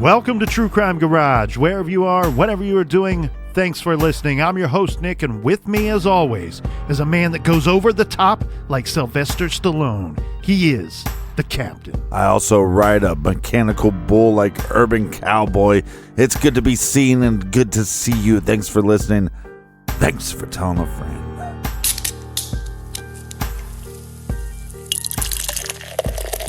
Welcome to True Crime Garage. Wherever you are, whatever you are doing, thanks for listening. I'm your host, Nick, and with me, as always, is a man that goes over the top like Sylvester Stallone. He is the Captain. I also ride a mechanical bull like Urban Cowboy. It's good to be seen and good to see you. Thanks for listening. Thanks for telling a friend.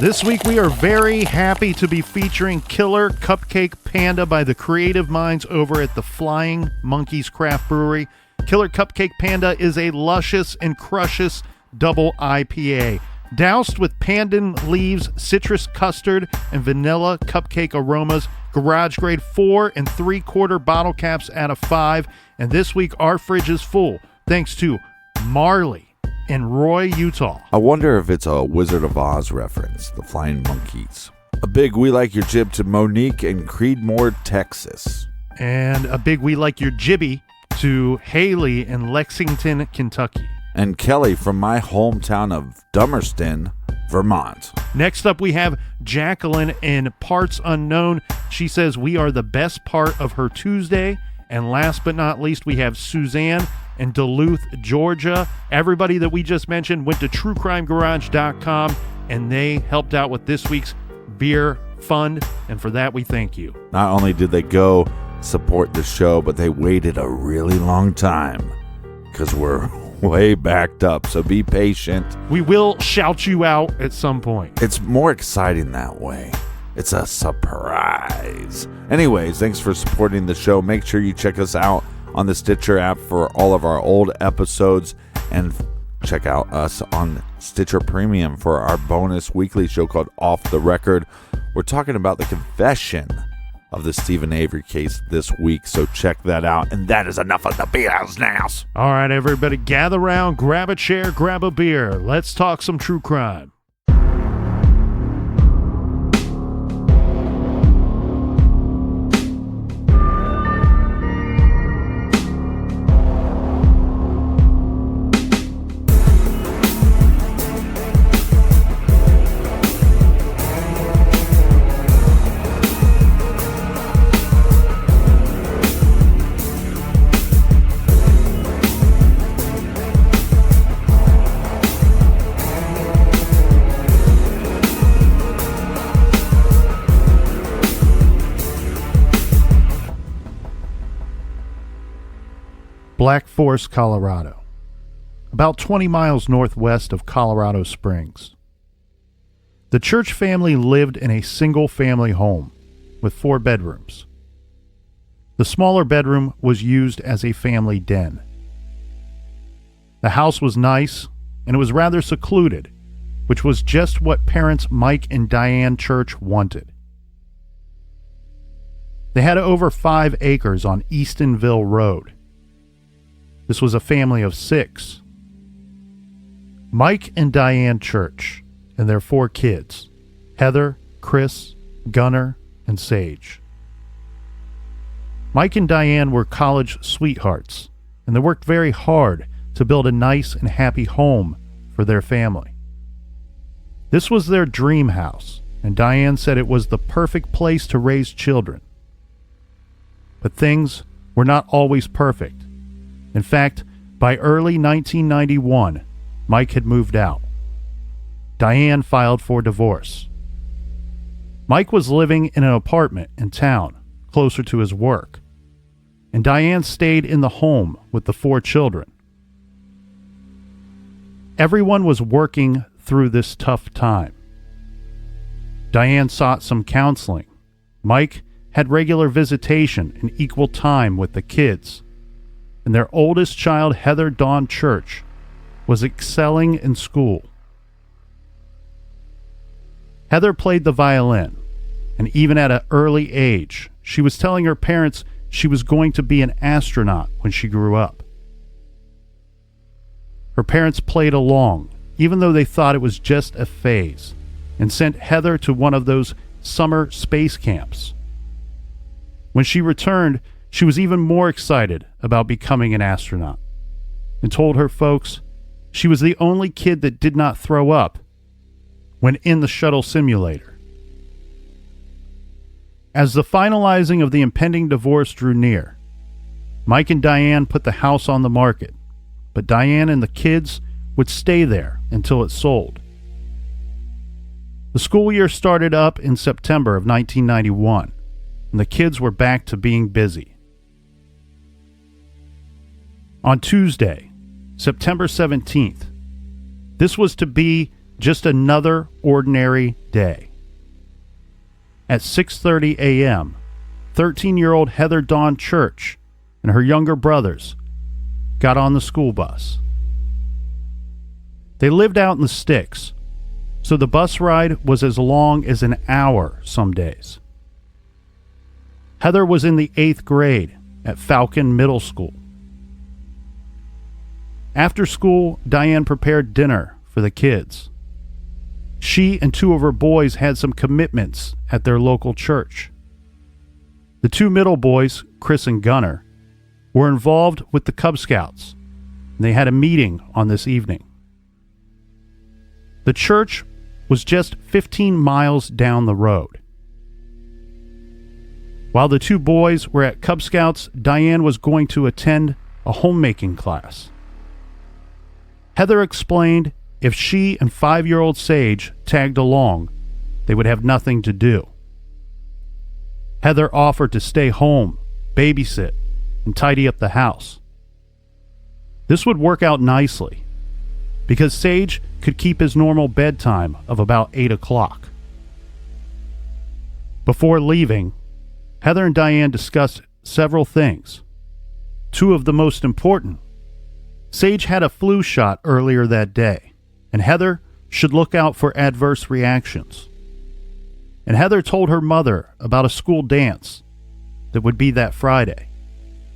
This week we are very happy to be featuring Killer Cupcake Panda by the creative minds over at the Flying Monkeys Craft Brewery. Killer Cupcake Panda is a luscious and crushes double IPA. Doused with pandan leaves, citrus custard, and vanilla cupcake aromas. Garage grade 4 3/4 bottle caps out of 5. And this week our fridge is full thanks to Marley in Roy, Utah. I wonder if it's a Wizard of Oz reference, the Flying Monkeys. A big We Like Your Jib to Monique in Creedmoor, Texas. And a big We Like Your Jibby to Haley in Lexington, Kentucky. And Kelly from my hometown of Dummerston, Vermont. Next up, we have Jacqueline in Parts Unknown. She says we are the best part of her Tuesday. And last but not least, we have Suzanne in Duluth, Georgia. Everybody that we just mentioned went to truecrimegarage.com and they helped out with this week's beer fund. And for that, we thank you. Not only did they go support the show, but they waited a really long time because we're way backed up. So be patient. We will shout you out at some point. It's more exciting that way. It's a surprise. Anyways, thanks for supporting the show. Make sure you check us out on the Stitcher app for all of our old episodes, and check out us on Stitcher Premium for our bonus weekly show called Off the Record. We're talking about the confession of the Stephen Avery case this week, so check that out. And that is enough of the beers now. All right, everybody, gather around, grab a chair, grab a beer. Let's talk some true crime. Black Forest, Colorado, about 20 miles northwest of Colorado Springs. The Church family lived in a single-family home with 4 bedrooms. The smaller bedroom was used as a family den. The house was nice, and it was rather secluded, which was just what parents Mike and Diane Church wanted. They had over 5 acres on Eastonville Road. This was a family of 6. Mike and Diane Church and their 4 kids, Heather, Chris, Gunnar, and Sage. Mike and Diane were college sweethearts, and they worked very hard to build a nice and happy home for their family. This was their dream house, and Diane said it was the perfect place to raise children. But things were not always perfect. In fact, by early 1991, Mike had moved out. Diane filed for divorce. Mike was living in an apartment in town, closer to his work, and Diane stayed in the home with the 4 children. Everyone was working through this tough time. Diane sought some counseling. Mike had regular visitation and equal time with the kids. And their oldest child, Heather Dawn Church, was excelling in school. Heather played the violin, and even at an early age, she was telling her parents she was going to be an astronaut when she grew up. Her parents played along, even though they thought it was just a phase, and sent Heather to one of those summer space camps. When she returned, she was even more excited about becoming an astronaut and told her folks she was the only kid that did not throw up when in the shuttle simulator. As the finalizing of the impending divorce drew near, Mike and Diane put the house on the market, but Diane and the kids would stay there until it sold. The school year started up in September of 1991, and the kids were back to being busy. On Tuesday, September 17th, this was to be just another ordinary day. At 6:30 a.m., 13-year-old Heather Dawn Church and her younger brothers got on the school bus. They lived out in the sticks, so the bus ride was as long as an hour some days. Heather was in the 8th grade at Falcon Middle School. After school, Diane prepared dinner for the kids. She and 2 of her boys had some commitments at their local church. The 2 middle boys, Chris and Gunnar, were involved with the Cub Scouts, and they had a meeting on this evening. The church was just 15 miles down the road. While the 2 boys were at Cub Scouts, Diane was going to attend a homemaking class. Heather explained if she and 5-year-old Sage tagged along, they would have nothing to do. Heather offered to stay home, babysit, and tidy up the house. This would work out nicely, because Sage could keep his normal bedtime of about 8 o'clock. Before leaving, Heather and Diane discussed several things. 2 of the most important. Sage had a flu shot earlier that day, and Heather should look out for adverse reactions. And Heather told her mother about a school dance that would be that Friday.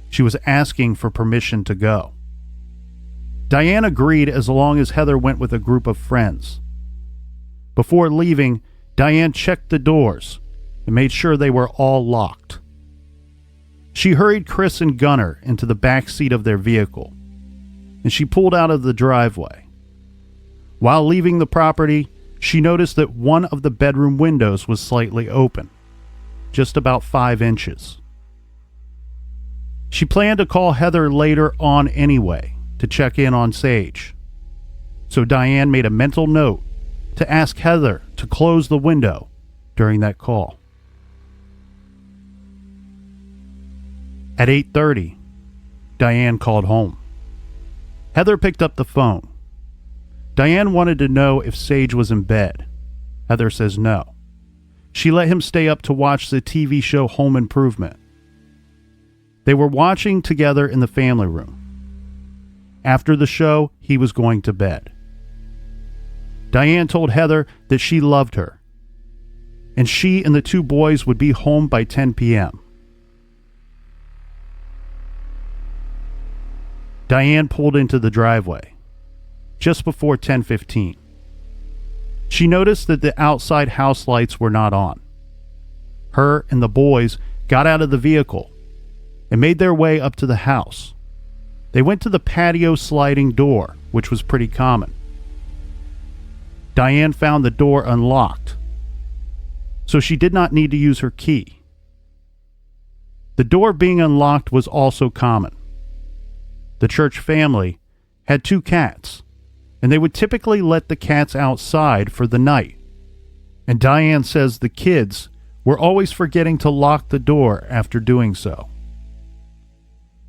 She was asking for permission to go. Diane agreed as long as Heather went with a group of friends. Before leaving, Diane checked the doors and made sure they were all locked. She hurried Chris and Gunnar into the back seat of their vehicle, and she pulled out of the driveway. While leaving the property, she noticed that one of the bedroom windows was slightly open, just about 5 inches. She planned to call Heather later on anyway to check in on Sage, so Diane made a mental note to ask Heather to close the window during that call. At 8:30, Diane called home. Heather picked up the phone. Diane wanted to know if Sage was in bed. Heather says no. She let him stay up to watch the TV show Home Improvement. They were watching together in the family room. After the show, he was going to bed. Diane told Heather that she loved her, and she and the 2 boys would be home by 10 p.m. Diane pulled into the driveway just before 10:15. She noticed that the outside house lights were not on. Her and the boys got out of the vehicle and made their way up to the house. They went to the patio sliding door, which was pretty common. Diane found the door unlocked, so she did not need to use her key. The door being unlocked was also common. The church family had 2 cats, and they would typically let the cats outside for the night. And Diane says the kids were always forgetting to lock the door after doing so.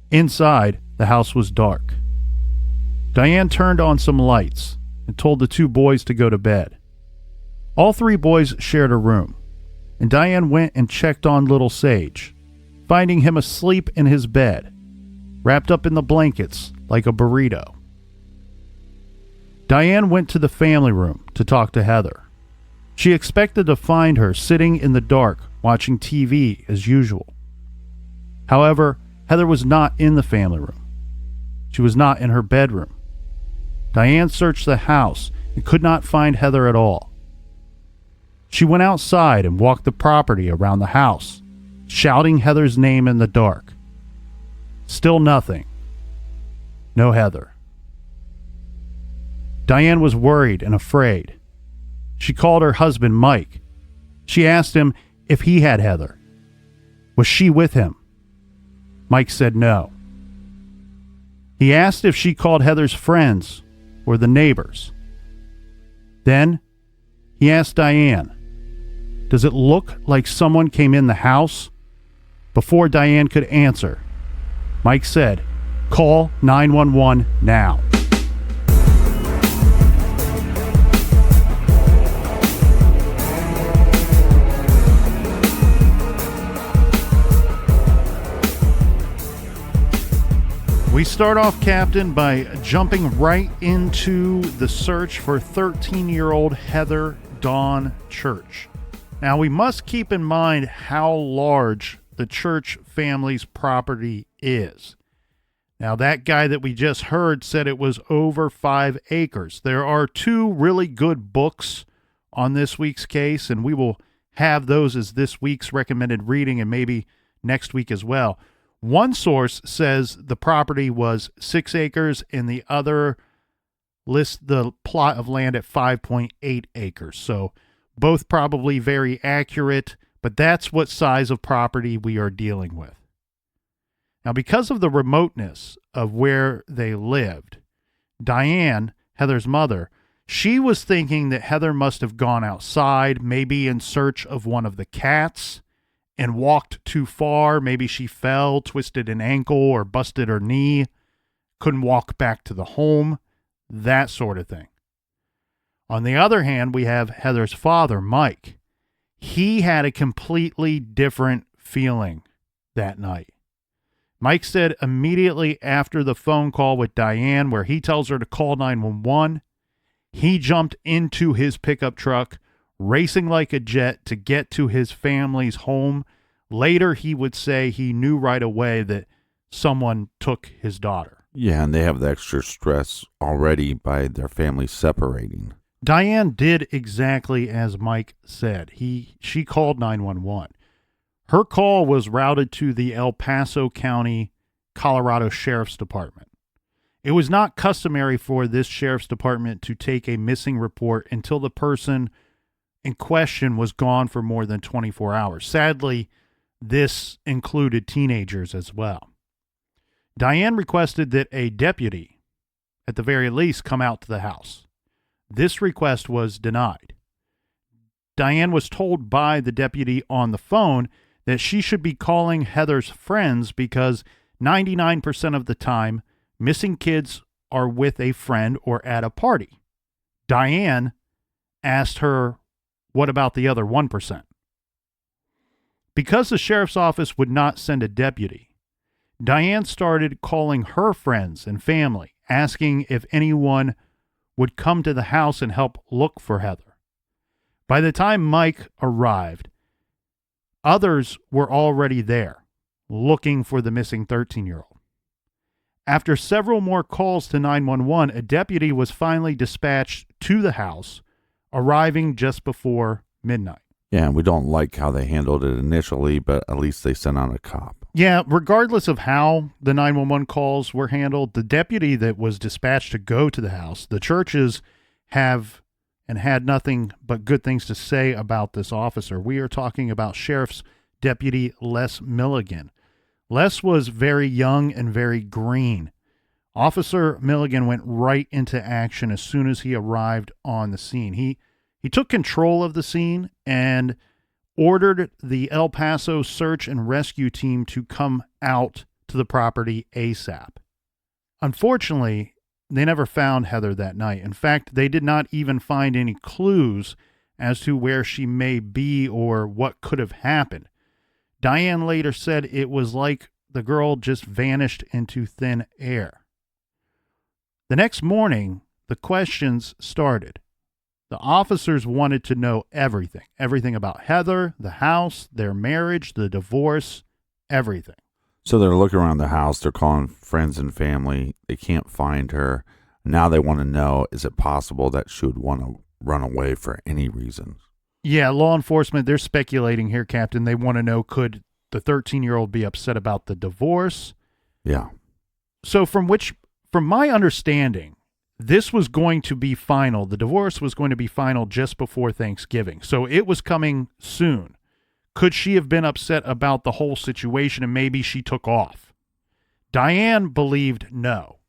Inside, the house was dark. Diane turned on some lights and told the 2 boys to go to bed. All 3 boys shared a room, and Diane went and checked on little Sage, finding him asleep in his bed, wrapped up in the blankets like a burrito. Diane went to the family room to talk to Heather. She expected to find her sitting in the dark watching TV as usual. However, Heather was not in the family room. She was not in her bedroom. Diane searched the house and could not find Heather at all. She went outside and walked the property around the house, shouting Heather's name in the dark. Still nothing. No Heather. Diane was worried and afraid. She called her husband, Mike. She asked him if he had Heather, Was she with him? Mike said no. He asked if she called Heather's friends or the neighbors. Then he asked Diane, "Does it look like someone came in the house?" Before Diane could answer, Mike said, "Call 911 now." We start off, Captain, by jumping right into the search for 13-year-old Heather Dawn Church. Now, we must keep in mind how large the Church family's property is. Now, that guy that we just heard said it was over 5 acres. There are 2 really good books on this week's case, and we will have those as this week's recommended reading and maybe next week as well. One source says the property was 6 acres, and the other lists the plot of land at 5.8 acres. So both probably very accurate, but that's what size of property we are dealing with. Now, because of the remoteness of where they lived, Diane, Heather's mother, she was thinking that Heather must have gone outside, maybe in search of one of the cats, and walked too far. Maybe she fell, twisted an ankle, or busted her knee, couldn't walk back to the home, that sort of thing. On the other hand, we have Heather's father, Mike. He had a completely different feeling that night. Mike said immediately after the phone call with Diane, where he tells her to call 911, he jumped into his pickup truck, racing like a jet to get to his family's home. Later, he would say he knew right away that someone took his daughter. Yeah, and they have the extra stress already by their family separating. Diane did exactly as Mike said. She called 911. Her call was routed to the El Paso County, Colorado Sheriff's Department. It was not customary for this sheriff's department to take a missing report until the person in question was gone for more than 24 hours. Sadly, this included teenagers as well. Diane requested that a deputy, at the very least, come out to the house. This request was denied. Diane was told by the deputy on the phone that she should be calling Heather's friends because 99% of the time, missing kids are with a friend or at a party. Diane asked her, what about the other 1%? Because the sheriff's office would not send a deputy, Diane started calling her friends and family, asking if anyone would come to the house and help look for Heather. By the time Mike arrived, others were already there, looking for the missing 13-year-old. After several more calls to 911, a deputy was finally dispatched to the house, arriving just before midnight. Yeah, we don't like how they handled it initially, but at least they sent out a cop. Yeah, regardless of how the 911 calls were handled, the deputy that was dispatched to go to the house, the churches have and had nothing but good things to say about this officer. We are talking about Sheriff's Deputy Les Milligan. Les was very young and very green. Officer Milligan went right into action as soon as he arrived on the scene. He took control of the scene and ordered the El Paso search and rescue team to come out to the property ASAP. Unfortunately, they never found Heather that night. In fact, they did not even find any clues as to where she may be or what could have happened. Diane later said it was like the girl just vanished into thin air. The next morning, the questions started. The officers wanted to know everything about Heather, the house, their marriage, the divorce, everything. So they're looking around the house. They're calling friends and family. They can't find her. Now they want to know, is it possible that she would want to run away for any reason? Yeah, law enforcement, they're speculating here, Captain. They want to know, could the 13-year-old be upset about the divorce? Yeah. So from my understanding, this was going to be final. The divorce was going to be final just before Thanksgiving. So it was coming soon. Could she have been upset about the whole situation and maybe she took off? Diane believed no.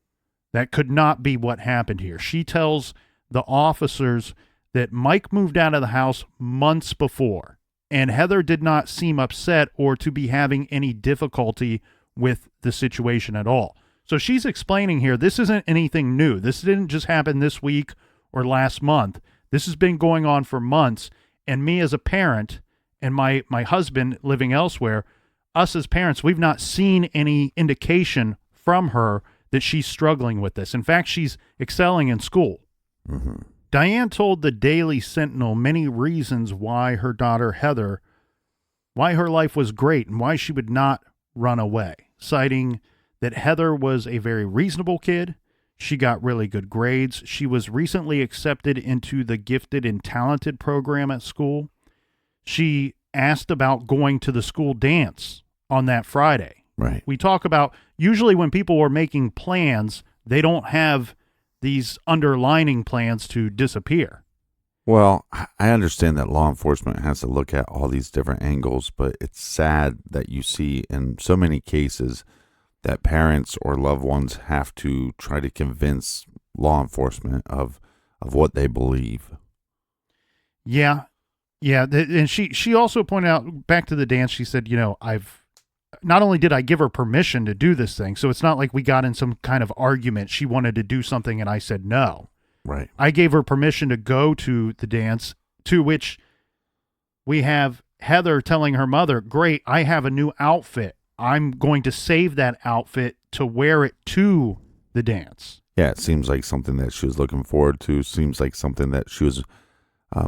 That could not be what happened here. She tells the officers that Mike moved out of the house months before, and Heather did not seem upset or to be having any difficulty with the situation at all. So she's explaining here, this isn't anything new. This didn't just happen this week or last month. This has been going on for months, and me as a parent and my husband living elsewhere, us as parents, we've not seen any indication from her that she's struggling with this. In fact, she's excelling in school. Mm-hmm. Diane told the Daily Sentinel many reasons why her daughter Heather, why her life was great and why she would not run away, citing that Heather was a very reasonable kid. She got really good grades. She was recently accepted into the gifted and talented program at school. She asked about going to the school dance on that Friday. Right. We talk about, usually when people are making plans, they don't have these underlining plans to disappear. Well, I understand that law enforcement has to look at all these different angles, but it's sad that you see in so many cases that parents or loved ones have to try to convince law enforcement of what they believe. Yeah. Yeah. And she also pointed out, back to the dance, she said, not only did I give her permission to do this thing, so it's not like we got in some kind of argument. She wanted to do something and I said no. Right. I gave her permission to go to the dance, to which we have Heather telling her mother, great, I have a new outfit. I'm going to save that outfit to wear it to the dance. Yeah, it seems like something that she was looking forward to. Seems like something that she was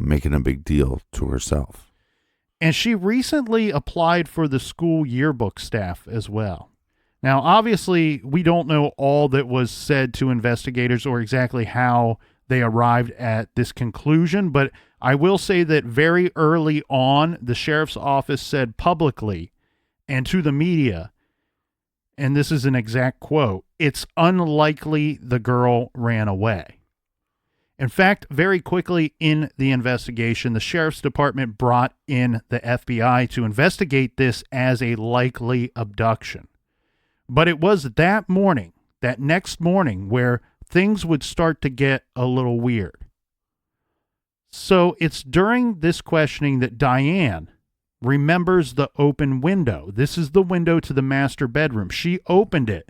making a big deal to herself. And she recently applied for the school yearbook staff as well. Now, obviously, we don't know all that was said to investigators or exactly how they arrived at this conclusion, but I will say that very early on, the sheriff's office said publicly and to the media, and this is an exact quote, "It's unlikely the girl ran away." In fact, very quickly in the investigation, the sheriff's department brought in the FBI to investigate this as a likely abduction. But it was that morning, that next morning, where things would start to get a little weird. So it's during this questioning that Diane remembers the open window. This is the window to the master bedroom. She opened it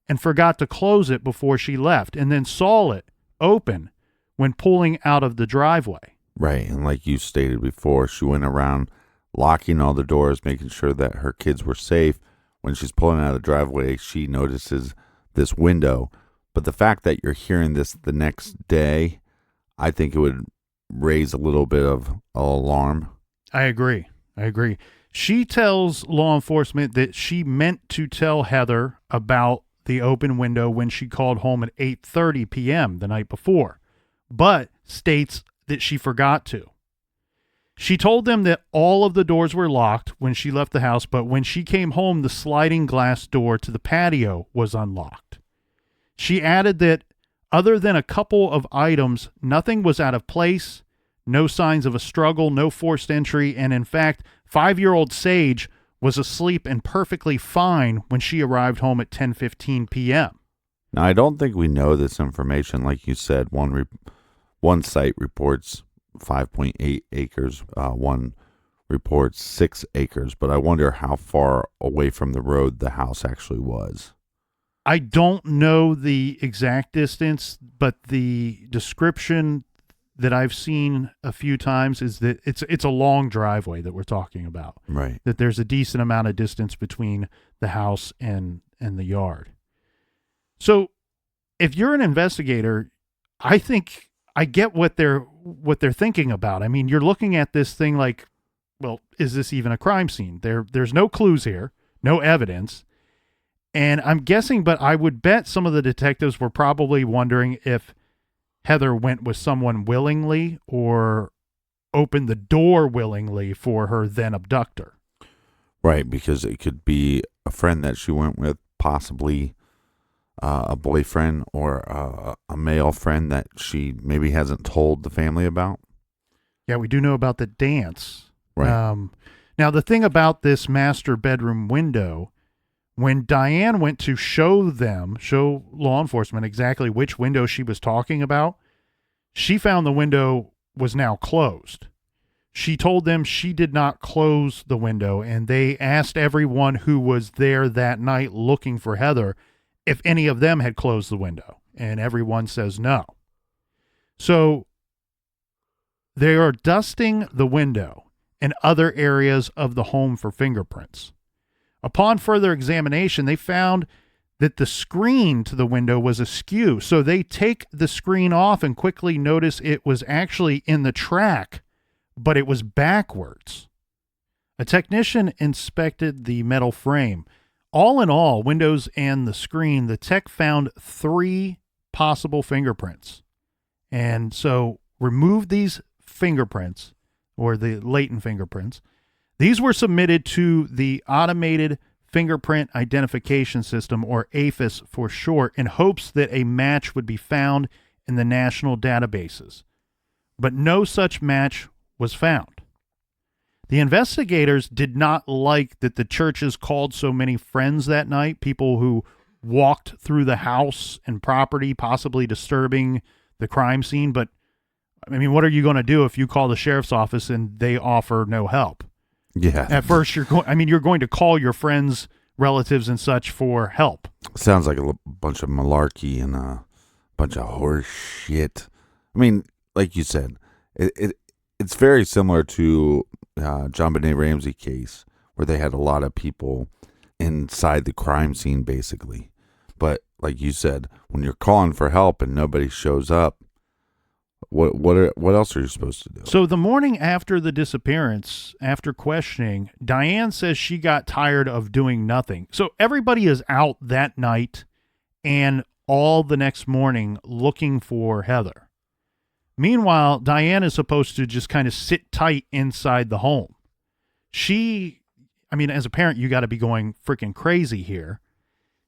and forgot to close it before she left, and then saw it open when pulling out of the driveway. Right, and like you stated before, she went around locking all the doors, making sure that her kids were safe. When she's pulling out of the driveway, she notices this window. But the fact that you're hearing this the next day, I think it would raise a little bit of alarm. I agree. She tells law enforcement that she meant to tell Heather about the open window when she called home at 8:30 p.m. the night before, but states that she forgot to. She told them that all of the doors were locked when she left the house, but when she came home, the sliding glass door to the patio was unlocked. She added that other than a couple of items, nothing was out of place, no signs of a struggle, no forced entry, and in fact, 5-year-old Sage was asleep and perfectly fine when she arrived home at 10:15 p.m. Now, I don't think we know this information. Like you said, one site reports 5.8 acres, one reports 6 acres, but I wonder how far away from the road the house actually was. I don't know the exact distance, but the description that I've seen a few times is that it's a long driveway that we're talking about. Right. That there's a decent amount of distance between the house and the yard. So if you're an investigator, I think I get what they're thinking about. I mean, you're looking at this thing like, well, is this even a crime scene? There's no clues here, no evidence. And I'm guessing, but I would bet some of the detectives were probably wondering if Heather went with someone willingly or opened the door willingly for her then abductor. Right, because it could be a friend that she went with, possibly a boyfriend or a male friend that she maybe hasn't told the family about. Yeah, we do know about the dance. Right. Now, the thing about this master bedroom window, when Diane went to show law enforcement exactly which window she was talking about, she found the window was now closed. She told them she did not close the window, and they asked everyone who was there that night looking for Heather if any of them had closed the window, and everyone says no. So they are dusting the window and other areas of the home for fingerprints. Upon further examination, they found that the screen to the window was askew. So they take the screen off and quickly notice it was actually in the track, but it was backwards. A technician inspected the metal frame. All in all, windows and the screen, the tech found 3 possible fingerprints. And so removed these fingerprints, or the latent fingerprints. These were submitted to the Automated Fingerprint Identification System, or AFIS for short, in hopes that a match would be found in the national databases. But no such match was found. The investigators did not like that the churches called so many friends that night, people who walked through the house and property, possibly disturbing the crime scene. But, I mean, what are you going to do if you call the sheriff's office and they offer no help? Yeah. At first, you're going to call your friends, relatives, and such for help. Sounds like a bunch of malarkey and a bunch of horse shit. I mean, like you said, it's very similar to John Benet Ramsey case, where they had a lot of people inside the crime scene, basically. But like you said, when you're calling for help and nobody shows up, what else are you supposed to do? So the morning after the disappearance, after questioning, Diane says she got tired of doing nothing. So everybody is out that night and all the next morning looking for Heather. Meanwhile, Diane is supposed to just kind of sit tight inside the home. As a parent, you got to be going freaking crazy here.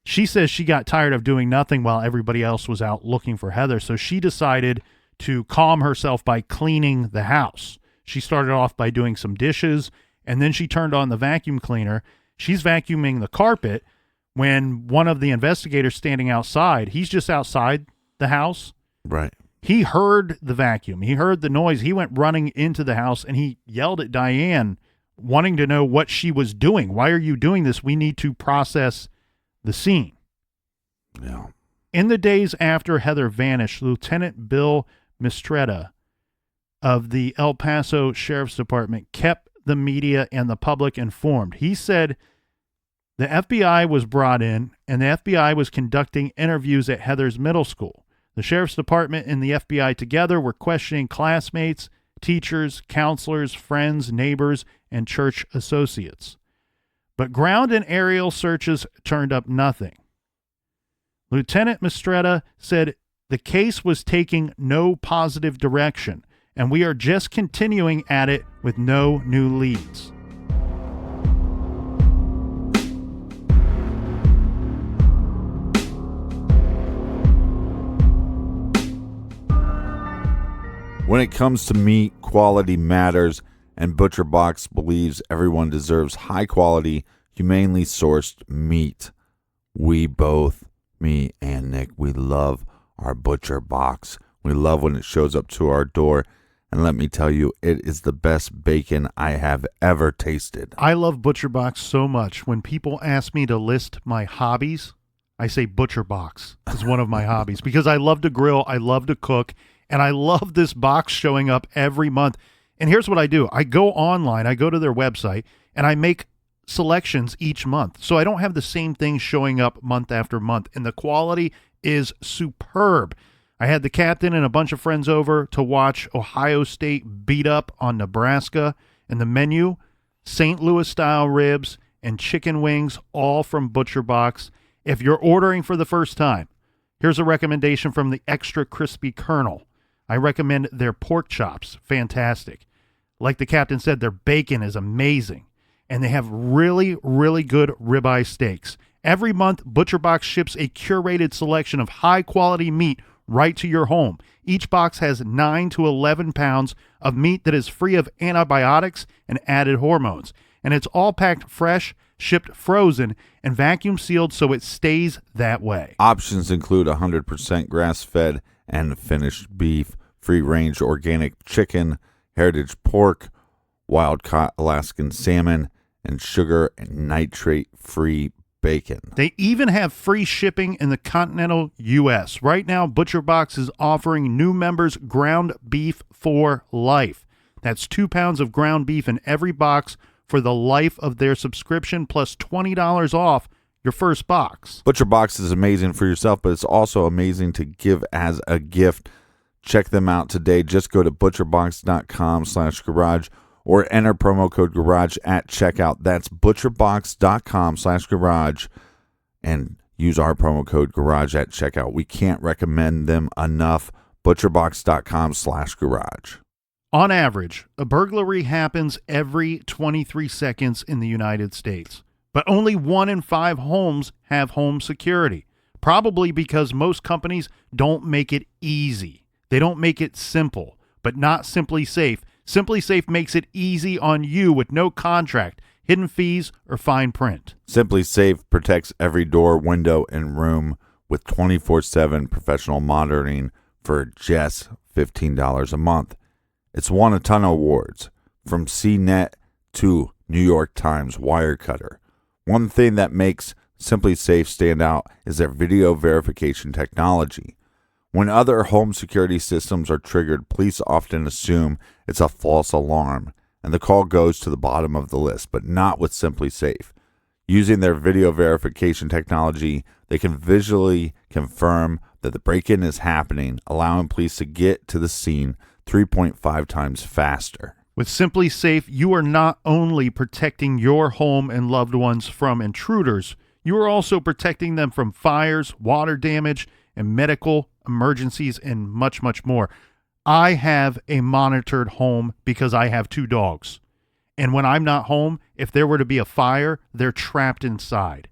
She says she got tired of doing nothing while everybody else was out looking for Heather. So she decided to calm herself by cleaning the house. She started off by doing some dishes, and then she turned on the vacuum cleaner. She's vacuuming the carpet when one of the investigators standing outside, he's just outside the house. Right. He heard the vacuum. He heard the noise. He went running into the house, and he yelled at Diane, wanting to know what she was doing. Why are you doing this? We need to process the scene. Yeah. In the days after Heather vanished, Lieutenant Bill Mistretta of the El Paso Sheriff's Department kept the media and the public informed. He said the FBI was brought in, and the FBI was conducting interviews at Heather's middle school. The Sheriff's Department and the FBI together were questioning classmates, teachers, counselors, friends, neighbors, and church associates. But ground and aerial searches turned up nothing. Lieutenant Mistretta said the case was taking no positive direction, and we are just continuing at it with no new leads. When it comes to meat, quality matters, and Butcher Box believes everyone deserves high quality, humanely sourced meat. We both, me and Nick, we love our Butcher Box. We love when it shows up to our door. And let me tell you, it is the best bacon I have ever tasted. I love Butcher Box so much. When people ask me to list my hobbies, I say Butcher Box is one of my hobbies because I love to grill, I love to cook, and I love this box showing up every month. And here's what I do. I go online, I go to their website, and I make selections each month. So I don't have the same thing showing up month after month. And the quality is superb. I had the captain and a bunch of friends over to watch Ohio State beat up on Nebraska. And the menu, St. Louis-style ribs and chicken wings, all from Butcher Box. If you're ordering for the first time, here's a recommendation from the Extra Crispy Colonel. I recommend their pork chops. Fantastic. Like the captain said, their bacon is amazing. And they have really, really good ribeye steaks. Every month, Butcher Box ships a curated selection of high-quality meat right to your home. Each box has 9 to 11 pounds of meat that is free of antibiotics and added hormones. and it's all packed fresh, shipped frozen, and vacuum sealed so it stays that way. Options include 100% grass-fed and finished beef, free-range organic chicken, heritage pork, wild-caught Alaskan salmon, and sugar and nitrate-free bacon. They even have free shipping in the continental U.S. Right now, ButcherBox is offering new members ground beef for life. That's 2 pounds of ground beef in every box for the life of their subscription, plus $20 off your first box. ButcherBox is amazing for yourself, but it's also amazing to give as a gift. Check them out today. Just go to butcherbox.com/garage or enter promo code garage at checkout. That's butcherbox.com/garage and use our promo code garage at checkout. We can't recommend them enough. Butcherbox.com/garage. On average, a burglary happens every 23 seconds in the United States, but only 1 in 5 homes have home security, probably because most companies don't make it easy. They don't make it simple, but not Simply Safe. Simply Safe makes it easy on you with no contract, hidden fees, or fine print. Simply Safe protects every door, window, and room with 24/7 professional monitoring for just $15 a month. It's won a ton of awards, from CNET to New York Times Wirecutter. One thing that makes Simply Safe stand out is their video verification technology. When other home security systems are triggered, police often assume it's a false alarm, and the call goes to the bottom of the list, but not with Simply Safe. Using their video verification technology, they can visually confirm that the break-in is happening, allowing police to get to the scene 3.5 times faster. With Simply Safe, you are not only protecting your home and loved ones from intruders, you are also protecting them from fires, water damage, and medical emergencies, and much, much more. I have a monitored home because I have 2 dogs. And when I'm not home, if there were to be a fire, they're trapped inside.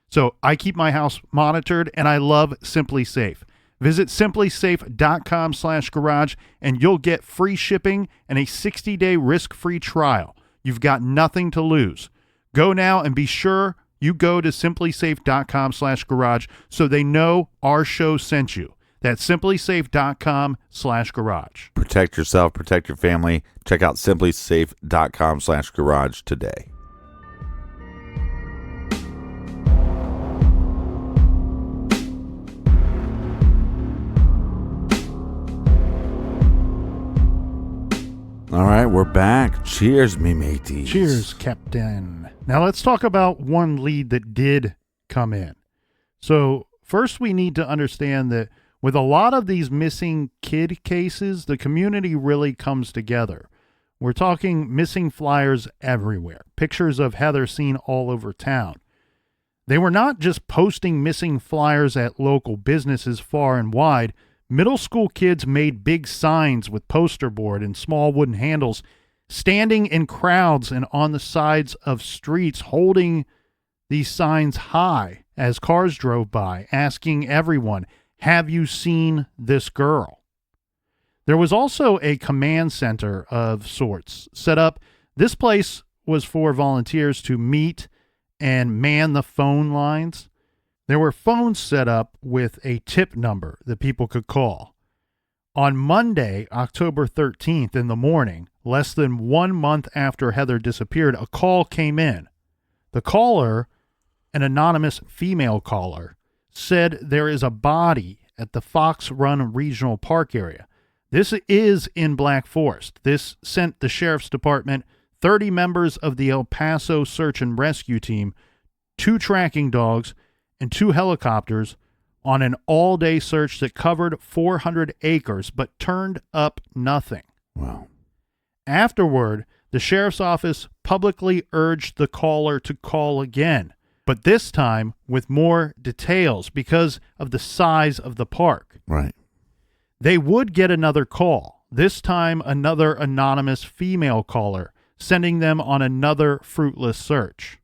So I keep my house monitored, and I love Simply Safe. Visit simplysafe.com/garage and you'll get free shipping and a 60-day risk-free trial. You've got nothing to lose. Go now and be sure you go to simplysafe.com/garage so they know our show sent you. That's simplysafe.com/garage. Protect yourself, protect your family. Check out simplysafe.com/garage today. All right, we're back. Cheers, me mateys. Cheers, Captain. Now let's talk about one lead that did come in. So first we need to understand that with a lot of these missing kid cases, the community really comes together. We're talking missing flyers everywhere, pictures of Heather seen all over town. They were not just posting missing flyers at local businesses far and wide. Middle school kids made big signs with poster board and small wooden handles, standing in crowds and on the sides of streets, holding these signs high as cars drove by, asking everyone, "Have you seen this girl?" There was also a command center of sorts set up. This place was for volunteers to meet and man the phone lines. There were phones set up with a tip number that people could call. On Monday, October 13th in the morning, less than 1 month after Heather disappeared, a call came in. The caller, an anonymous female caller, said there is a body at the Fox Run Regional Park area. This is in Black Forest. This sent the sheriff's department, 30 members of the El Paso search and rescue team, 2 tracking dogs, and 2 helicopters on an all-day search that covered 400 acres but turned up nothing. Wow. Afterward, the sheriff's office publicly urged the caller to call again, but this time with more details because of the size of the park. Right. They would get another call, this time another anonymous female caller, sending them on another fruitless search.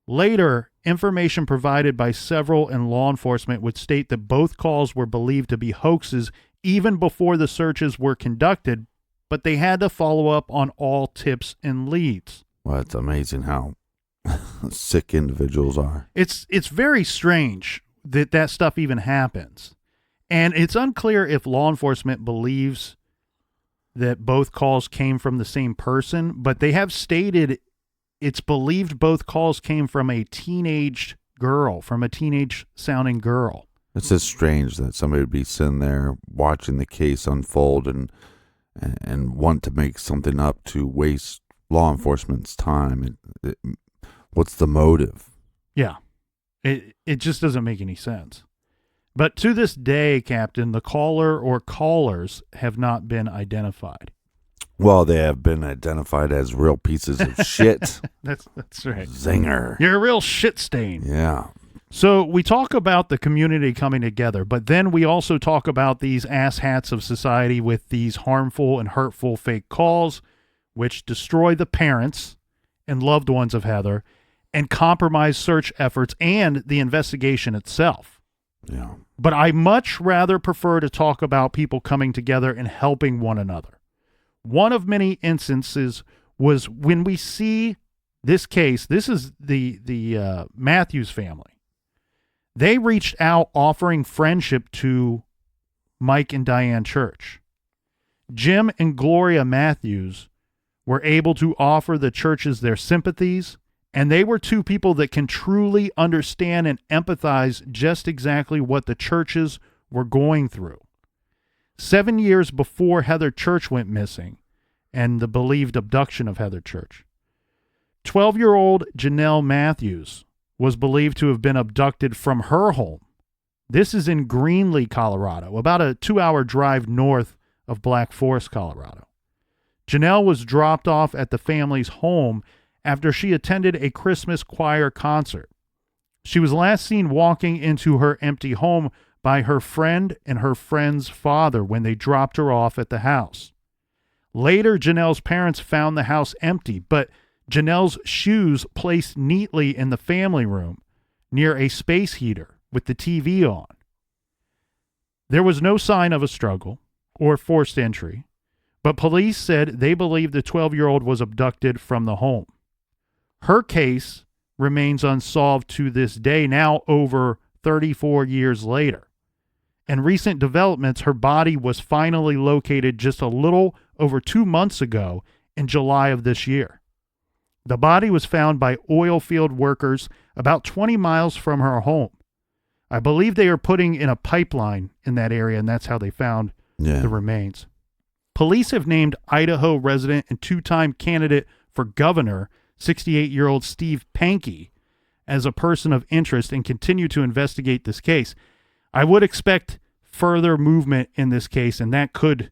Later, information provided by several in law enforcement would state that both calls were believed to be hoaxes even before the searches were conducted, but they had to follow up on all tips and leads. Well, it's amazing how sick individuals are. It's very strange that stuff even happens. And it's unclear if law enforcement believes that both calls came from the same person, but they have stated it's believed both calls came from a teenage sounding girl. It's just strange that somebody would be sitting there watching the case unfold and want to make something up to waste law enforcement's time. What's the motive? Yeah, it just doesn't make any sense. But to this day, Captain, the caller or callers have not been identified. Well, they have been identified as real pieces of shit. That's right. Zinger. You're a real shit stain. Yeah. So we talk about the community coming together, but then we also talk about these asshats of society with these harmful and hurtful fake calls, which destroy the parents and loved ones of Heather and compromise search efforts and the investigation itself. Yeah. But I much rather prefer to talk about people coming together and helping one another. One of many instances was when we see this case. This is the Matthews family. They reached out offering friendship to Mike and Diane Church. Jim and Gloria Matthews were able to offer the churches their sympathies, and they were two people that can truly understand and empathize just exactly what the churches were going through. 7 years before Heather Church went missing and the believed abduction of Heather Church, 12-year-old Janelle Matthews was believed to have been abducted from her home. This is in Greenlee, Colorado, about a 2-hour drive north of Black Forest, Colorado. Janelle was dropped off at the family's home after she attended a Christmas choir concert. She was last seen walking into her empty home by her friend and her friend's father when they dropped her off at the house. Later, Janelle's parents found the house empty, but Janelle's shoes placed neatly in the family room near a space heater with the TV on. There was no sign of a struggle or forced entry, but police said they believe the 12-year-old was abducted from the home. Her case remains unsolved to this day, now over 34 years later. In recent developments, her body was finally located just a little over 2 months ago in July of this year. The body was found by oil field workers about 20 miles from her home. I believe they are putting in a pipeline in that area, and that's how they found the remains. Police have named Idaho resident and two-time candidate for governor, 68-year-old Steve Pankey, as a person of interest and continue to investigate this case. I would expect further movement in this case, and that could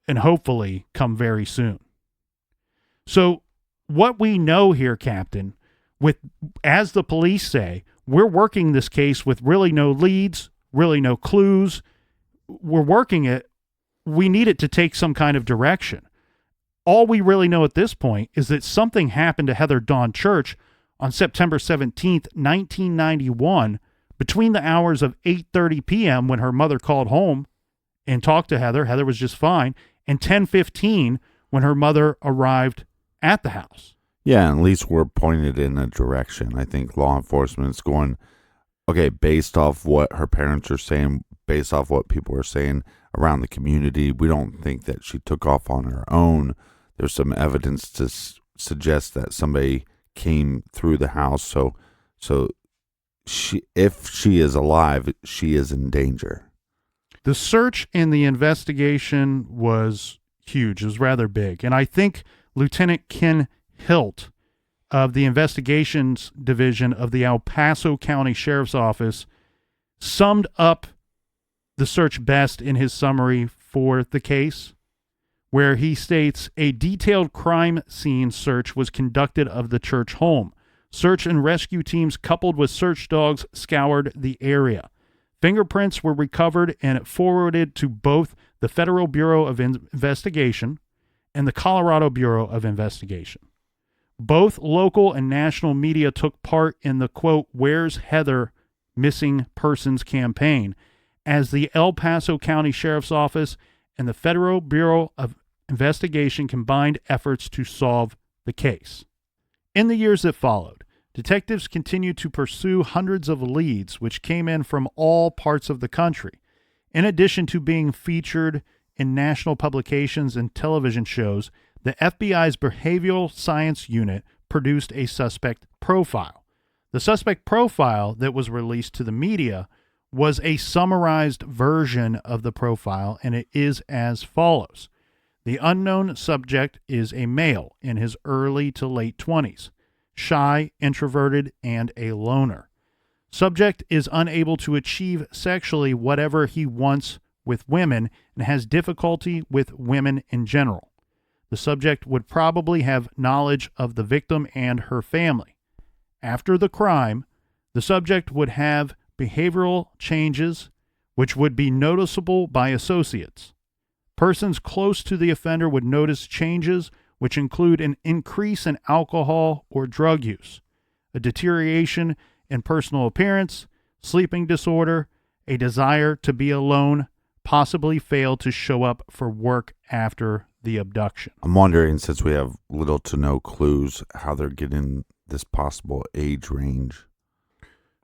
and hopefully come very soon. So what we know here, Captain, as the police say, we're working this case with really no leads, really no clues. We're working it. We need it to take some kind of direction. All we really know at this point is that something happened to Heather Dawn Church on September 17th, 1991, between the hours of 8:30 p.m. when her mother called home and talked to Heather. Heather was just fine. And 10:15 when her mother arrived at the house. Yeah, at least we're pointed in a direction. I think law enforcement is going, okay, based off what her parents are saying, based off what people are saying around the community, we don't think that she took off on her own. There's some evidence to suggest that somebody came through the house. So if she is alive, she is in danger. The search and the investigation was huge. It was rather big. And I think Lieutenant Ken Hilt of the Investigations Division of the El Paso County Sheriff's Office summed up the search best in his summary for the case, where he states a detailed crime scene search was conducted of the church home. Search and rescue teams coupled with search dogs scoured the area. Fingerprints were recovered and forwarded to both the Federal Bureau of Investigation and the Colorado Bureau of Investigation. Both local and national media took part in the, quote, Where's Heather Missing Persons campaign, as the El Paso County Sheriff's Office and the Federal Bureau of Investigation combined efforts to solve the case. In the years that followed, detectives continued to pursue hundreds of leads which came in from all parts of the country. In addition to being featured in national publications and television shows, the FBI's Behavioral Science Unit produced a suspect profile. The suspect profile that was released to the media was a summarized version of the profile, and it is as follows. The unknown subject is a male in his early to late 20s, shy, introverted, and a loner. Subject is unable to achieve sexually whatever he wants with women and has difficulty with women in general. The subject would probably have knowledge of the victim and her family. After the crime, the subject would have behavioral changes which would be noticeable by associates. Persons close to the offender would notice changes which include an increase in alcohol or drug use, a deterioration in personal appearance, sleeping disorder, a desire to be alone, possibly fail to show up for work after the abduction. I'm wondering, since we have little to no clues, how they're getting this possible age range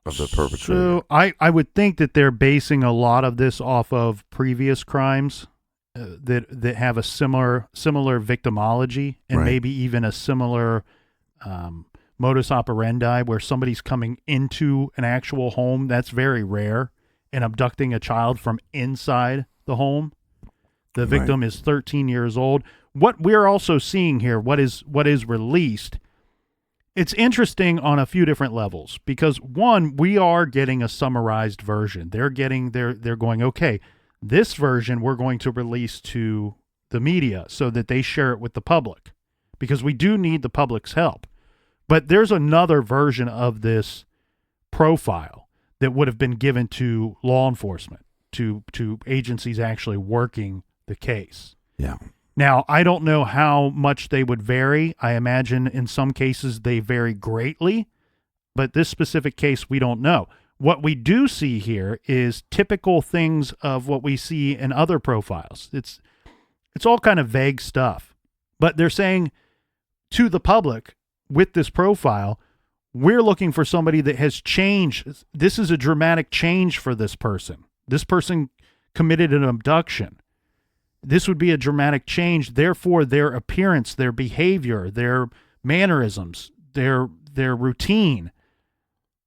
of the perpetrator. So I would think that they're basing a lot of this off of previous crimes that have a similar victimology and Right. maybe even a similar modus operandi where somebody's coming into an actual home. That's very rare, and abducting a child from inside the home. The victim is 13 years old. What we're also seeing here, what is released, it's interesting on a few different levels because one, we are getting a summarized version. They're going, okay, this version we're going to release to the media so that they share it with the public because we do need the public's help. But there's another version of this profile that would have been given to law enforcement, to agencies actually working the case. Yeah. Now, I don't know how much they would vary. I imagine in some cases they vary greatly, but this specific case, we don't know. What we do see here is typical things of what we see in other profiles. It's all kind of vague stuff, but they're saying to the public with this profile, we're looking for somebody that has changed. This is a dramatic change for this person. This person committed an abduction. This would be a dramatic change. Therefore, their appearance, their behavior, their mannerisms, their routine,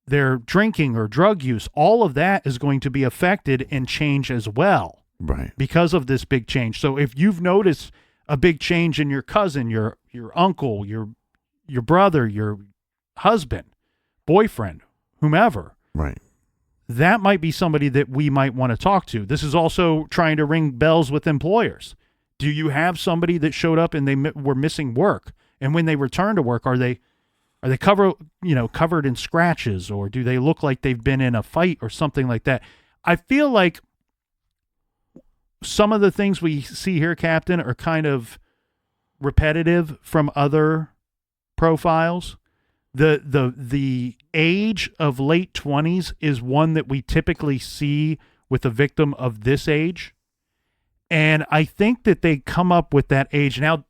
their drinking or drug use, all of that is going to be affected and change as well. Right. Because of this big change. So if you've noticed a big change in your cousin, your uncle, your brother, your husband, boyfriend, whomever, Right. that might be somebody that we might want to talk to. This is also trying to ring bells with employers. Do you have somebody that showed up and they were missing work, and when they return to work, are they covered in scratches, or do they look like they've been in a fight or something like that? I feel like some of the things we see here, Captain, are kind of repetitive from other profiles. The age of late 20s is one that we typically see with a victim of this age. And I think that they come up with that age. Now,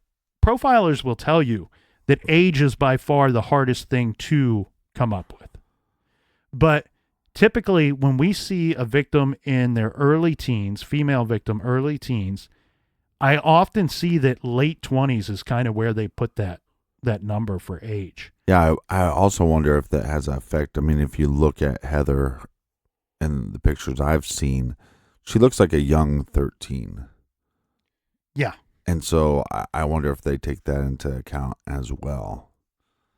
profilers will tell you that age is by far the hardest thing to come up with. But typically when we see a victim in their early teens, female victim, early teens, I often see that late 20s is kind of where they put that number for age. Yeah, I also wonder if that has an effect. I mean, if you look at Heather and the pictures I've seen, she looks like a young 13. Yeah. And so I wonder if they take that into account as well.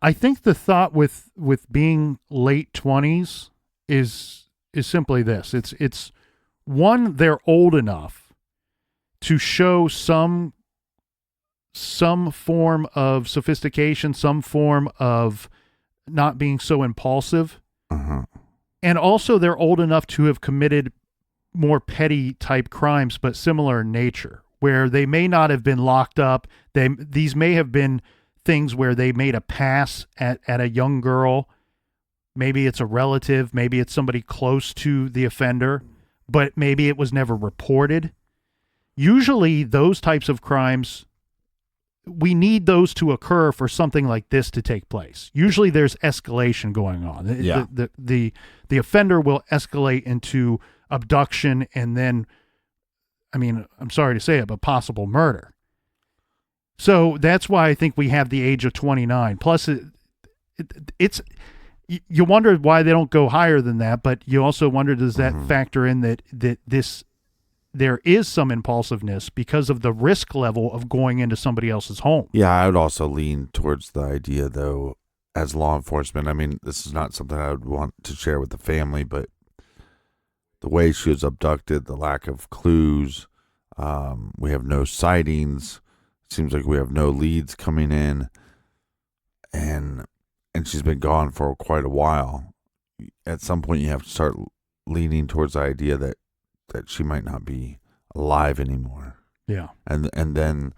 I think the thought with being late 20s is simply this. It's one, they're old enough to show some form of sophistication, some form of not being so impulsive. Uh-huh. And also they're old enough to have committed more petty type crimes, but similar in nature, where they may not have been locked up. These may have been things where they made a pass at a young girl. Maybe it's a relative, maybe it's somebody close to the offender, but maybe it was never reported. Usually those types of crimes, we need those to occur for something like this to take place. Usually there's escalation going on. Yeah. The offender will escalate into abduction and then, I mean, I'm sorry to say it, but possible murder. So that's why I think we have the age of 29. Plus, it's you wonder why they don't go higher than that, but you also wonder, does that factor in that there is some impulsiveness because of the risk level of going into somebody else's home? Yeah, I would also lean towards the idea, though, as law enforcement. I mean, this is not something I would want to share with the family, but the way she was abducted, the lack of clues, we have no sightings. Seems like we have no leads coming in, and she's been gone for quite a while. At some point, you have to start leaning towards the idea that she might not be alive anymore. Yeah, and then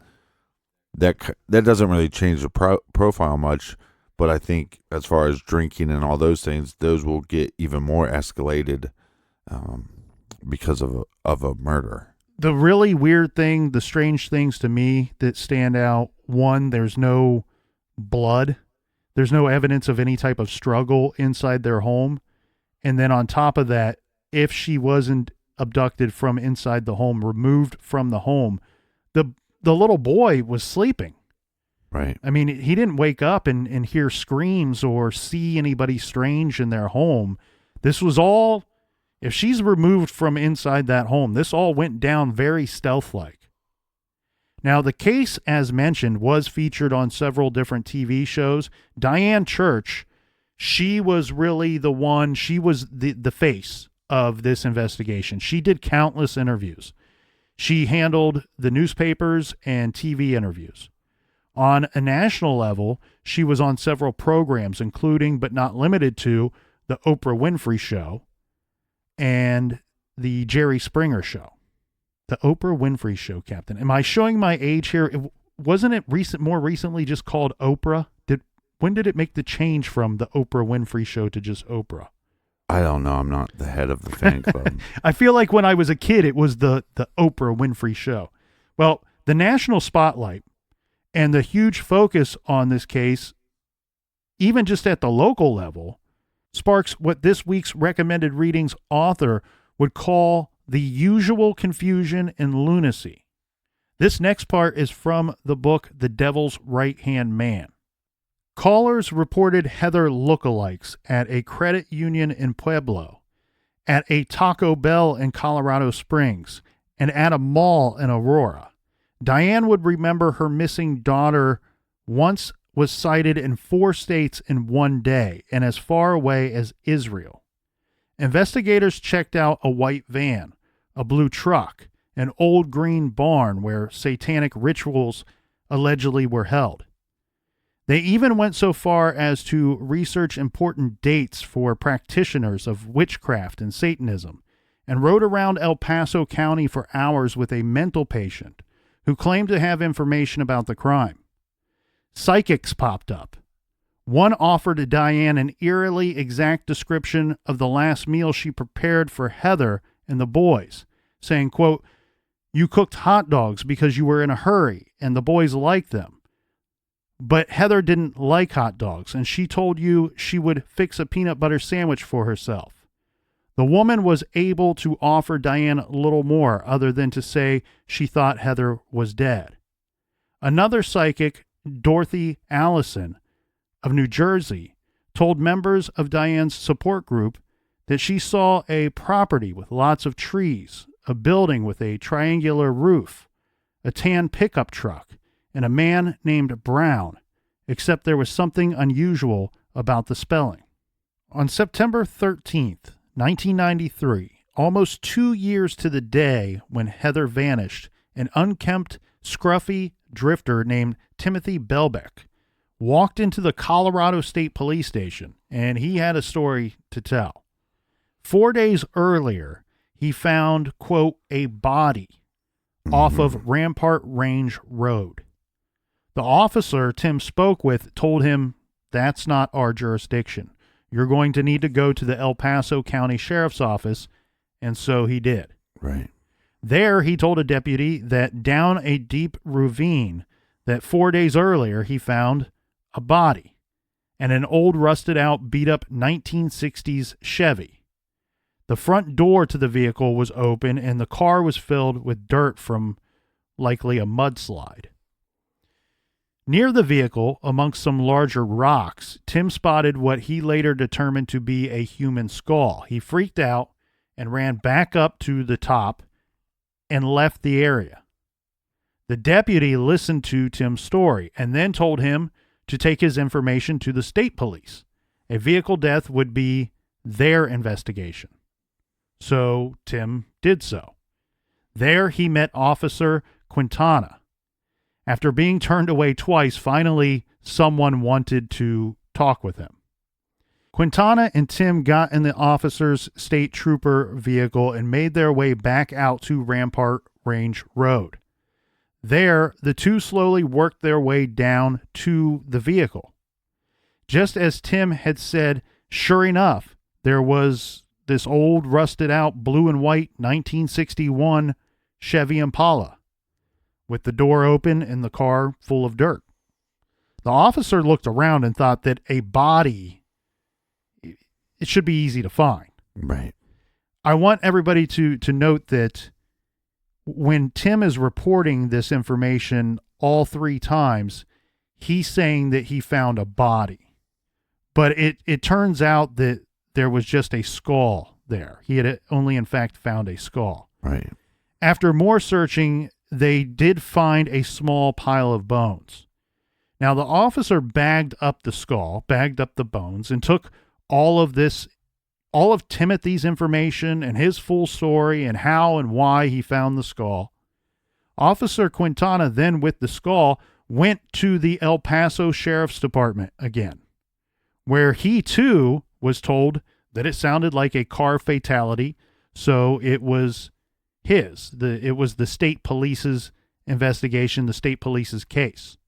that doesn't really change the profile much, but I think as far as drinking and all those things, those will get even more escalated because of a murder. The really weird thing, the strange things to me that stand out, one, there's no blood. There's no evidence of any type of struggle inside their home. And then on top of that, if she wasn't abducted from inside the home, removed from the home, the little boy was sleeping. Right. I mean, he didn't wake up and hear screams or see anybody strange in their home. This was all... If she's removed from inside that home, this all went down very stealth-like. Now, the case, as mentioned, was featured on several different TV shows. Diane Church, she was really the one, she was the face of this investigation. She did countless interviews. She handled the newspapers and TV interviews. On a national level, she was on several programs, including, but not limited to, the Oprah Winfrey Show and the Jerry Springer Show. The Oprah Winfrey Show, Captain. Am I showing my age here? Wasn't it more recently just called Oprah? When did it make the change from the Oprah Winfrey Show to just Oprah? I don't know. I'm not the head of the fan club. I feel like when I was a kid, it was the Oprah Winfrey Show. Well, the national spotlight and the huge focus on this case, even just at the local level, sparks what this week's recommended readings author would call the usual confusion and lunacy. This next part is from the book The Devil's Right-Hand Man. Callers reported Heather lookalikes at a credit union in Pueblo, at a Taco Bell in Colorado Springs, and at a mall in Aurora. Diane would remember her missing daughter once was sighted in 4 states in one day and as far away as Israel. Investigators checked out a white van, a blue truck, an old green barn where satanic rituals allegedly were held. They even went so far as to research important dates for practitioners of witchcraft and Satanism, and rode around El Paso County for hours with a mental patient who claimed to have information about the crime. Psychics popped up. One offered Diane an eerily exact description of the last meal she prepared for Heather and the boys, saying, quote, "You cooked hot dogs because you were in a hurry and the boys liked them. But Heather didn't like hot dogs, and she told you she would fix a peanut butter sandwich for herself." The woman was able to offer Diane little more other than to say she thought Heather was dead. Another psychic, Dorothy Allison of New Jersey, told members of Diane's support group that she saw a property with lots of trees, a building with a triangular roof, a tan pickup truck, and a man named Brown, except there was something unusual about the spelling. On September 13th, 1993, almost 2 years to the day when Heather vanished, an unkempt, scruffy drifter named Timothy Belbeck walked into the Colorado State Police Station, and he had a story to tell. 4 days earlier, he found, quote, a body off of Rampart Range Road. The officer Tim spoke with told him, "That's not our jurisdiction. You're going to need to go to the El Paso County Sheriff's Office," and so he did. Right. There, he told a deputy that down a deep ravine, that 4 days earlier he found a body and an old rusted out beat up 1960s Chevy. The front door to the vehicle was open and the car was filled with dirt from likely a mudslide. Near the vehicle, amongst some larger rocks, Tim spotted what he later determined to be a human skull. He freaked out and ran back up to the top and left the area. The deputy listened to Tim's story and then told him to take his information to the state police. A vehicle death would be their investigation. So Tim did so. There he met Officer Quintana. After being turned away twice, finally someone wanted to talk with him. Quintana and Tim got in the officer's state trooper vehicle and made their way back out to Rampart Range Road. There, the two slowly worked their way down to the vehicle. Just as Tim had said, sure enough, there was this old rusted out blue and white 1961 Chevy Impala with the door open and the car full of dirt. The officer looked around and thought that a body, it should be easy to find. Right. I want everybody to note that when Tim is reporting this information all three times, he's saying that he found a body. But it turns out that there was just a skull there. He had only, in fact, found a skull. Right. After more searching, they did find a small pile of bones. Now, the officer bagged up the skull, bagged up the bones, and took all of Timothy's information and his full story and how and why he found the skull. Officer Quintana then, with the skull, went to the El Paso Sheriff's Department again, where he too was told that it sounded like a car fatality, so it was it was the state police's investigation, the state police's case.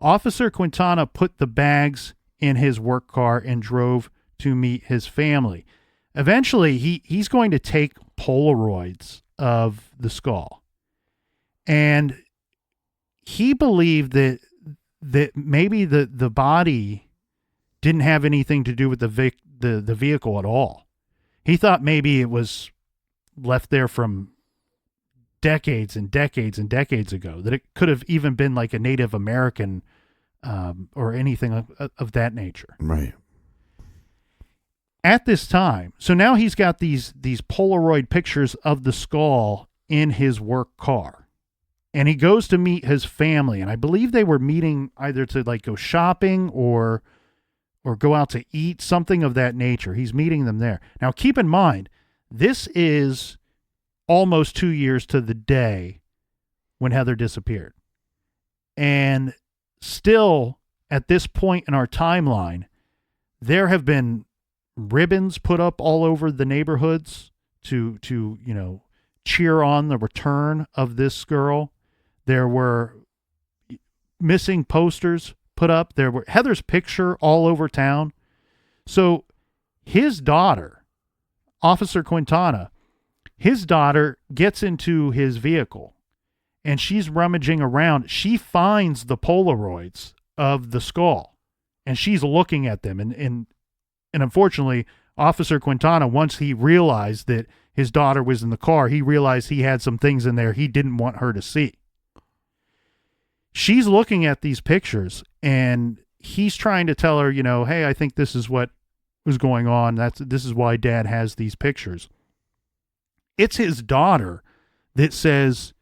Officer Quintana put the bags in his work car and drove to meet his family. Eventually, he's going to take Polaroids of the skull. And he believed that maybe the body didn't have anything to do with the vehicle at all. He thought maybe it was left there from decades and decades and decades ago, that it could have even been like a Native American or anything of that nature. Right. At this time, so now he's got these Polaroid pictures of the skull in his work car. And he goes to meet his family, and I believe they were meeting either to like go shopping or go out to eat, something of that nature. He's meeting them there. Now, keep in mind, this is almost 2 years to the day when Heather disappeared. And still, at this point in our timeline, there have been ribbons put up all over the neighborhoods to cheer on the return of this girl. There were missing posters put up. There were Heather's picture all over town. So his daughter, Officer Quintana, his daughter gets into his vehicle and she's rummaging around. She finds the Polaroids of the skull and she's looking at them. And unfortunately, Officer Quintana, once he realized that his daughter was in the car, he realized he had some things in there he didn't want her to see. She's looking at these pictures and he's trying to tell her, hey, I think this is what was going on. This is why Dad has these pictures. It's his daughter that says,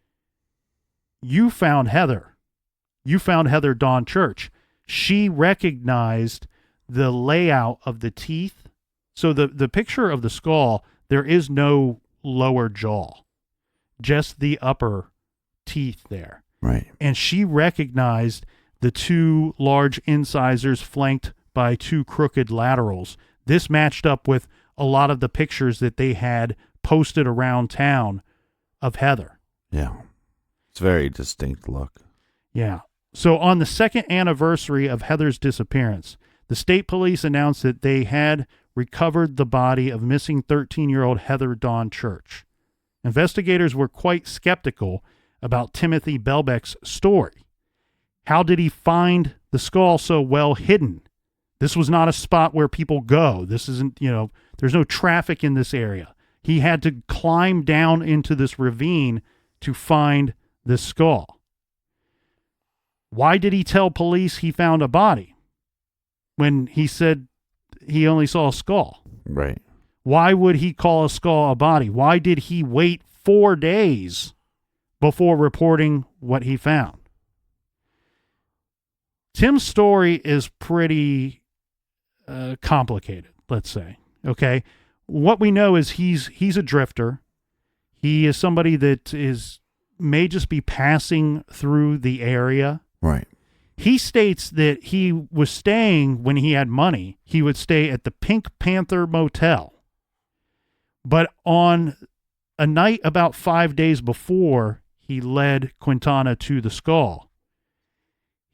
you found Heather. You found Heather Dawn Church. She recognized the layout of the teeth. So the picture of the skull, there is no lower jaw, just the upper teeth there. Right. And she recognized the two large incisors flanked by two crooked laterals. This matched up with a lot of the pictures that they had posted around town of Heather. Yeah. It's a very distinct look. Yeah. So on the second anniversary of Heather's disappearance, the state police announced that they had recovered the body of missing 13-year-old Heather Dawn Church. Investigators were quite skeptical about Timothy Belbeck's story. How did he find the skull so well hidden? This was not a spot where people go. This isn't, there's no traffic in this area. He had to climb down into this ravine to find this skull. Why did he tell police he found a body when he said he only saw a skull? Right. Why would he call a skull a body? Why did he wait 4 days before reporting what he found? Tim's story is pretty complicated, let's say. Okay. What we know is he's a drifter. He is somebody that may just be passing through the area. Right. He states that he was staying, when he had money, he would stay at the Pink Panther Motel. But on a night about 5 days before he led Quintana to the skull,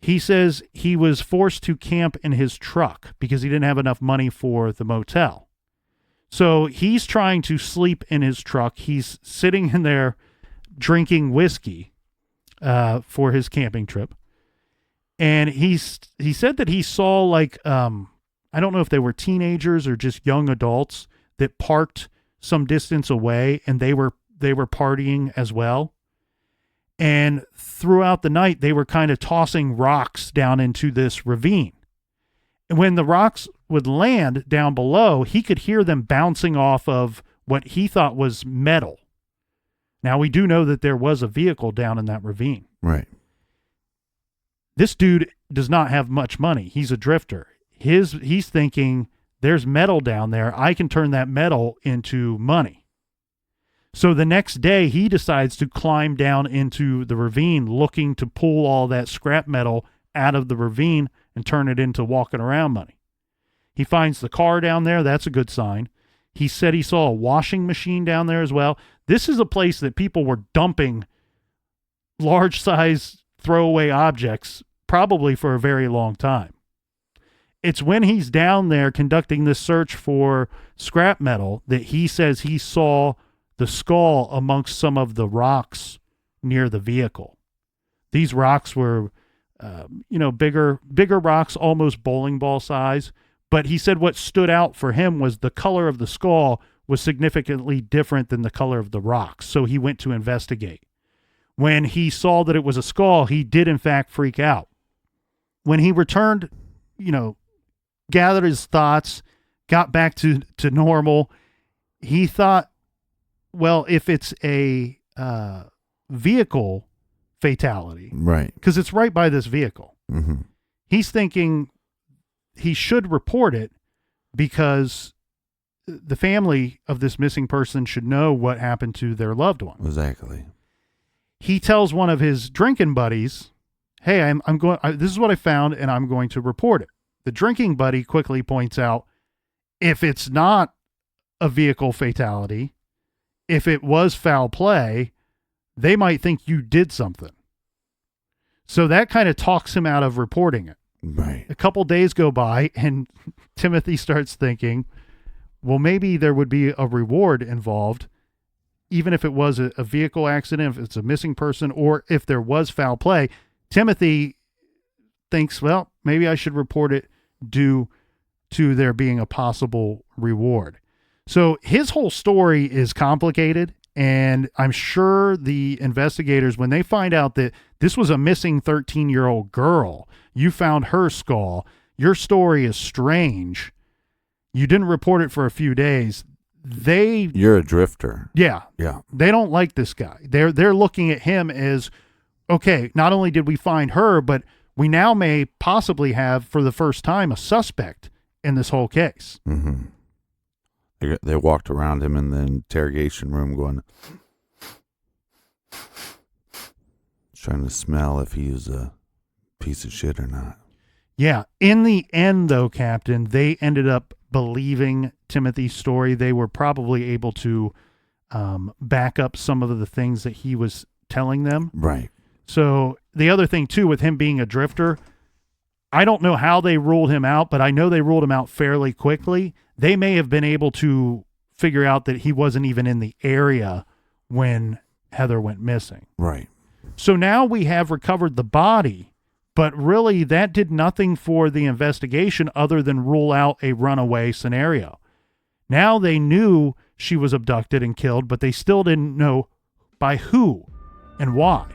he says he was forced to camp in his truck because he didn't have enough money for the motel. So he's trying to sleep in his truck. He's sitting in there drinking whiskey for his camping trip. And he said that he saw, like, I don't know if they were teenagers or just young adults that parked some distance away, and they were partying as well. And throughout the night, they were kind of tossing rocks down into this ravine. And when the rocks would land down below, he could hear them bouncing off of what he thought was metal. Now, we do know that there was a vehicle down in that ravine. Right. This dude does not have much money. He's a drifter. He's thinking, there's metal down there. I can turn that metal into money. So the next day, he decides to climb down into the ravine, looking to pull all that scrap metal out of the ravine and turn it into walking around money. He finds the car down there. That's a good sign. He said he saw a washing machine down there as well. This is a place that people were dumping large size throwaway objects probably for a very long time. It's when he's down there conducting this search for scrap metal that he says he saw the skull amongst some of the rocks near the vehicle. These rocks were, bigger rocks, almost bowling ball size. But he said what stood out for him was the color of the skull was significantly different than the color of the rocks. So he went to investigate. When he saw that it was a skull, he did in fact freak out. When he returned, gathered his thoughts, got back to normal, he thought, well, if it's a vehicle fatality, right? Because it's right by this vehicle. Mm-hmm. He's thinking he should report it because the family of this missing person should know what happened to their loved one. Exactly. He tells one of his drinking buddies, "Hey, I'm going. This is what I found, and I'm going to report it." The drinking buddy quickly points out, if it's not a vehicle fatality, if it was foul play, they might think you did something. So that kind of talks him out of reporting it. Right. A couple days go by, and Timothy starts thinking, well, maybe there would be a reward involved, even if it was a vehicle accident, if it's a missing person, or if there was foul play. Timothy thinks, well, maybe I should report it due to there being a possible reward. So his whole story is complicated, and I'm sure the investigators, when they find out that this was a missing 13-year-old girl, you found her skull, your story is strange, you didn't report it for a few days, You're a drifter. Yeah. Yeah. They don't like this guy. They're looking at him as, okay, not only did we find her, but we now may possibly have, for the first time, a suspect in this whole case. Mm-hmm. They walked around him in the interrogation room going, trying to smell if he was a piece of shit or not. Yeah. In the end, though, Captain, they ended up believing Timothy's story. They were probably able to back up some of the things that he was telling them. Right. So the other thing, too, with him being a drifter, I don't know how they ruled him out, but I know they ruled him out fairly quickly. They may have been able to figure out that he wasn't even in the area when Heather went missing. Right. So now we have recovered the body, But really, that did nothing for the investigation other than rule out a runaway scenario. Now they knew she was abducted and killed, but they still didn't know by who and why.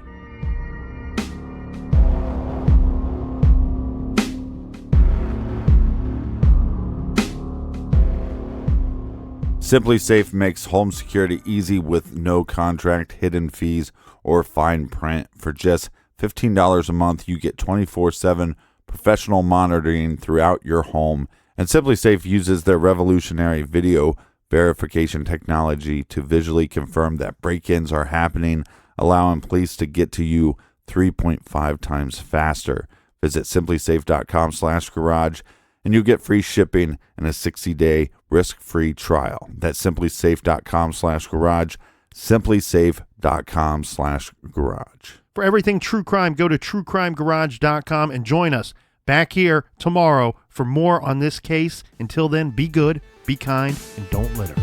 Simply Safe makes home security easy with no contract, hidden fees, or fine print. For just $15 a month, you get 24/7 professional monitoring throughout your home. And Simply Safe uses their revolutionary video verification technology to visually confirm that break-ins are happening, allowing police to get to you 3.5 times faster. Visit simplysafe.com/garage and you'll get free shipping and a 60-day risk-free trial. That's simplysafe.com/garage, simplysafe.com/garage. For everything true crime, go to truecrimegarage.com and join us back here tomorrow for more on this case. Until then, be good, be kind, and don't litter.